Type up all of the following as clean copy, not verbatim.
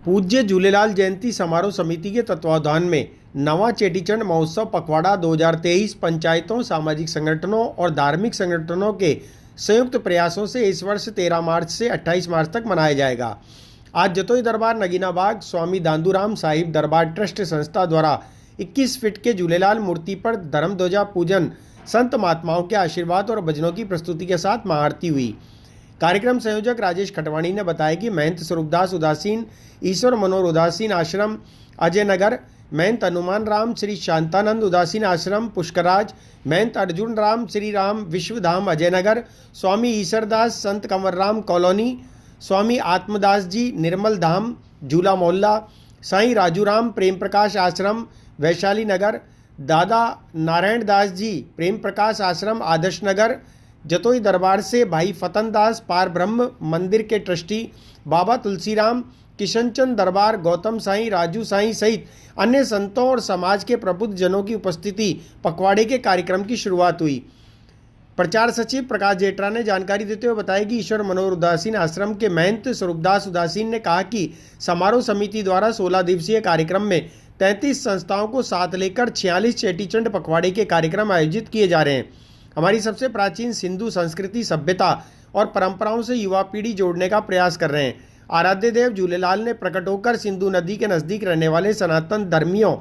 पूज्य झूलेलाल जयंती समारोह समिति के तत्वावधान में नवा चेटीचंड महोत्सव पखवाड़ा 2023 पंचायतों, सामाजिक संगठनों और धार्मिक संगठनों के संयुक्त प्रयासों से इस वर्ष 13 मार्च से 28 मार्च तक मनाया जाएगा। आज जतोई दरबार नगीनाबाग स्वामी दादूराम साहिब दरबार ट्रस्ट संस्था द्वारा 21 फीट के झूलेलाल मूर्ति पर धर्म ध्वजा पूजन, संत महात्माओं के आशीर्वाद और भजनों की प्रस्तुति के साथ महाआरती हुई। कार्यक्रम संयोजक राजेश खटवाणी ने बताया कि महंत स्वरूपदास उदासीन, ईश्वर मनोहर उदासीन आश्रम अजय नगर, महंत हनुमान राम श्री शांतानंद उदासीन आश्रम पुष्कराज, महंत अर्जुन राम श्री राम विश्वधाम अजय नगर, स्वामी ईश्वरदास संत कंवर राम कॉलोनी, स्वामी आत्मदास जी निर्मल धाम झूला मोहल्ला, साईं राजूराम प्रेम प्रकाश आश्रम वैशाली नगर, दादा नारायण दास जी प्रेम प्रकाश आश्रम आदर्श नगर, जतोई दरबार से भाई फतन दास पार ब्रह्म मंदिर के ट्रस्टी, बाबा तुलसीराम, किशनचंद दरबार, गौतम साईं, राजू साईं सहित अन्य संतों और समाज के प्रबुद्ध जनों की उपस्थिति पखवाड़े के कार्यक्रम की शुरुआत हुई। प्रचार सचिव प्रकाश जेठरा ने जानकारी देते हुए बताया कि ईश्वर मनोहर उदासीन आश्रम के महंत स्वरूपदास उदासीन ने कहा कि समारोह समिति द्वारा 16 दिवसीय कार्यक्रम में 33 संस्थाओं को साथ लेकर 46 चेटीचंड पखवाड़े के कार्यक्रम आयोजित किए जा रहे हैं। हमारी सबसे प्राचीन सिंधु संस्कृति, सभ्यता और परंपराओं से युवा पीढ़ी जोड़ने का प्रयास कर रहे हैं। आराध्य देव झूलेलाल ने प्रकट होकर सिंधु नदी के नज़दीक रहने वाले सनातन धर्मियों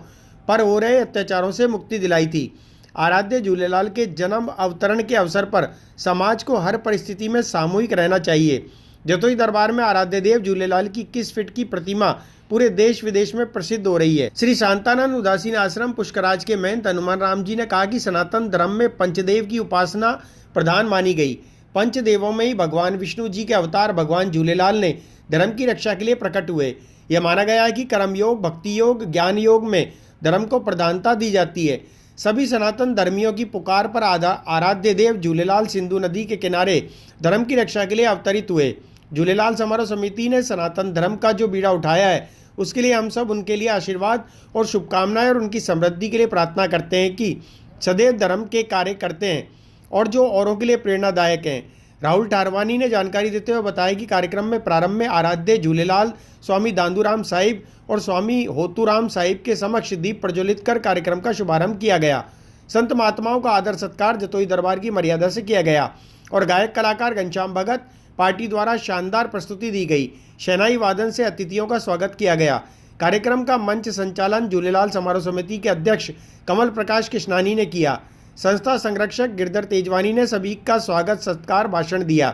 पर हो रहे अत्याचारों से मुक्ति दिलाई थी। आराध्य झूलेलाल के जन्म अवतरण के अवसर पर समाज को हर परिस्थिति में सामूहिक रहना चाहिए। जतोई दरबार में आराध्य देव झूलेलाल की 21 फीट की प्रतिमा पूरे देश विदेश में प्रसिद्ध हो रही है। श्री शांतानंद उदासीन आश्रम पुष्कराज के महंत हनुमान राम जी ने कहा कि सनातन धर्म में पंचदेव की उपासना प्रधान मानी गई। पंचदेवों में ही भगवान विष्णु जी के अवतार भगवान झूलेलाल ने धर्म की रक्षा के लिए प्रकट हुए। यह माना गया है कि कर्म योग, भक्ति योग, ज्ञान योग में धर्म को प्रधानता दी जाती है। सभी सनातन धर्मियों की पुकार पर आराध्य देव झूलेलाल सिंधु नदी के किनारे धर्म की रक्षा के लिए अवतरित हुए। झूलेलाल समारोह समिति ने सनातन धर्म का जो बीड़ा उठाया है उसके लिए हम सब उनके लिए आशीर्वाद और शुभकामनाएं और उनकी समृद्धि के लिए प्रार्थना करते हैं कि सदैव धर्म के कार्य करते हैं और जो औरों के लिए प्रेरणादायक हैं। राहुल टारवानी ने जानकारी देते हुए बताया कि कार्यक्रम में प्रारंभ में आराध्य झूलेलाल स्वामी दादूराम साहिब और स्वामी होतूराम साहिब के समक्ष दीप प्रज्वलित कर कार्यक्रम का शुभारंभ किया गया। संत महात्माओं का आदर सत्कार जतोई दरबार की मर्यादा से किया गया और गायक कलाकार घनश्याम भगत पार्टी द्वारा शानदार प्रस्तुति दी गई। शहनाई वादन से अतिथियों का स्वागत किया गया। कार्यक्रम का मंच संचालन झूलेलाल समारोह समिति के अध्यक्ष कमल प्रकाश कृष्णानी ने किया। संस्था संरक्षक गिरधर तेजवानी ने सभी का स्वागत सत्कार भाषण दिया।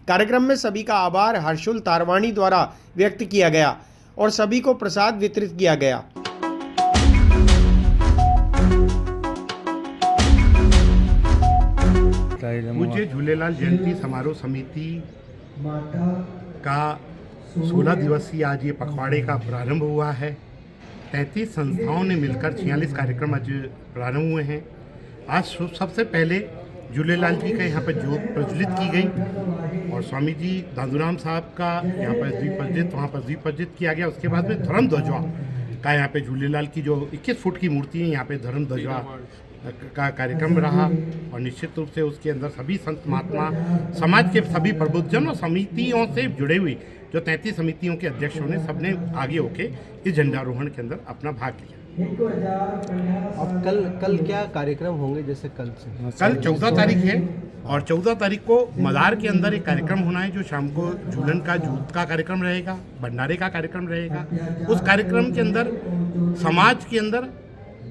कार्यक्रम में सभी का आभार हर्षुल तारवाणी द्वारा व्यक्त किया गया और सभी को प्रसाद वितरित किया गया। पूज्य झूलेलाल जयंती समारोह समिति का 16 दिवसीय आज ये पखवाड़े का प्रारंभ हुआ है। 33 संस्थाओं ने मिलकर 46 कार्यक्रम आज प्रारंभ हुए हैं। आज सबसे पहले झूलेलाल जी का यहाँ पर ज्योत प्रज्वलित की गई और स्वामी जी दादूराम साहब का यहाँ पर दीप प्रज्वलित वहाँ पर दीप प्रज्वलित किया गया। उसके बाद में धर्म ध्वजा का यहाँ पे झूलेलाल की जो 21 फुट की मूर्ति है यहाँ पे धर्म ध्वजा का कार्यक्रम रहा और निश्चित रूप से उसके अंदर सभी संत महात्मा समाज के सभी प्रबुद्धजन और समितियों से जुड़े हुई जो 33 समितियों के अध्यक्षों ने सबने आगे होके इस झंडारोहण के अंदर अपना भाग लिया। अब कल क्या कार्यक्रम होंगे? जैसे कल 14 तारीख है और 14 तारीख को मदार के अंदर एक कार्यक्रम होना है जो शाम को झूलन का जूत का कार्यक्रम रहेगा, भंडारे का कार्यक्रम रहेगा। उस कार्यक्रम के अंदर समाज के अंदर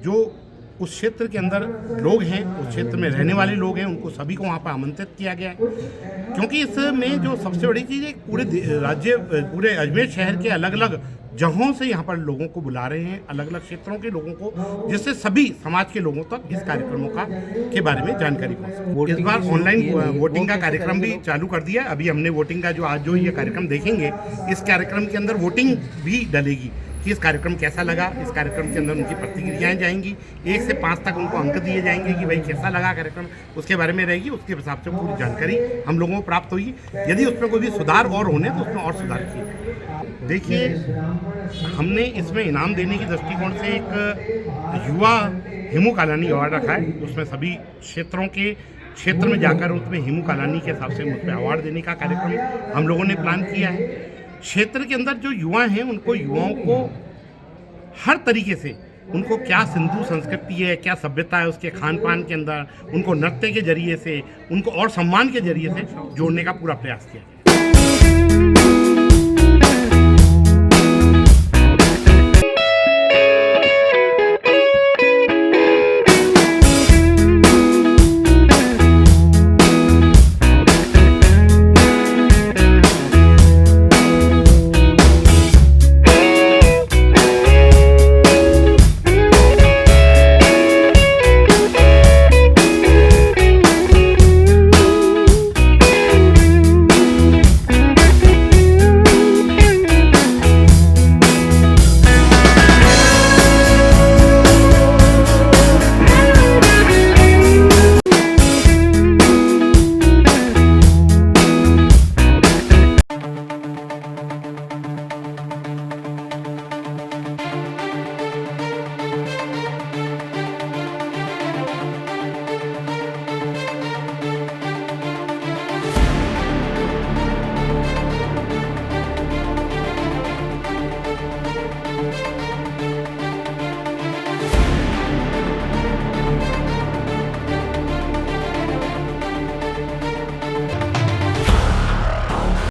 जो उस क्षेत्र के अंदर लोग हैं, उस क्षेत्र में रहने वाले लोग हैं, उनको सभी को वहाँ पर आमंत्रित किया गया है। क्योंकि इसमें जो सबसे बड़ी चीज़ है पूरे अजमेर शहर के अलग अलग जगहों से यहाँ पर लोगों को बुला रहे हैं, अलग अलग क्षेत्रों के लोगों को, जिससे सभी समाज के लोगों तक इस कार्यक्रमों के बारे में जानकारी पहुँचे। इस बार ऑनलाइन वोटिंग का कार्यक्रम भी चालू कर दिया। अभी हमने वोटिंग का जो आज जो ये कार्यक्रम देखेंगे, इस कार्यक्रम के अंदर वोटिंग भी डलेगी कि इस कार्यक्रम कैसा लगा। इस कार्यक्रम के अंदर उनकी प्रतिक्रियाएं जाएंगी, 1 से 5 तक उनको अंक दिए जाएंगे कि भाई कैसा लगा कार्यक्रम, उसके बारे में रहेगी। उसके हिसाब से पूरी जानकारी हम लोगों को प्राप्त होगी। यदि उसमें कोई भी सुधार और होने तो उसमें और सुधार किए। देखिए, हमने इसमें इनाम देने की दृष्टिकोण से एक युवा हेमू कालानी अवार्ड रखा है। उसमें सभी क्षेत्र में जाकर उसमें हेमू कालानी के हिसाब से मुझ पर अवार्ड देने का कार्यक्रम हम लोगों ने प्लान किया है। क्षेत्र के अंदर जो युवा हैं उनको युवाओं को हर तरीके से उनको क्या सिंधु संस्कृति है, क्या सभ्यता है उसके खान पान के अंदर, उनको नृत्य के जरिए से, उनको और सम्मान के जरिए से जोड़ने का पूरा प्रयास किया।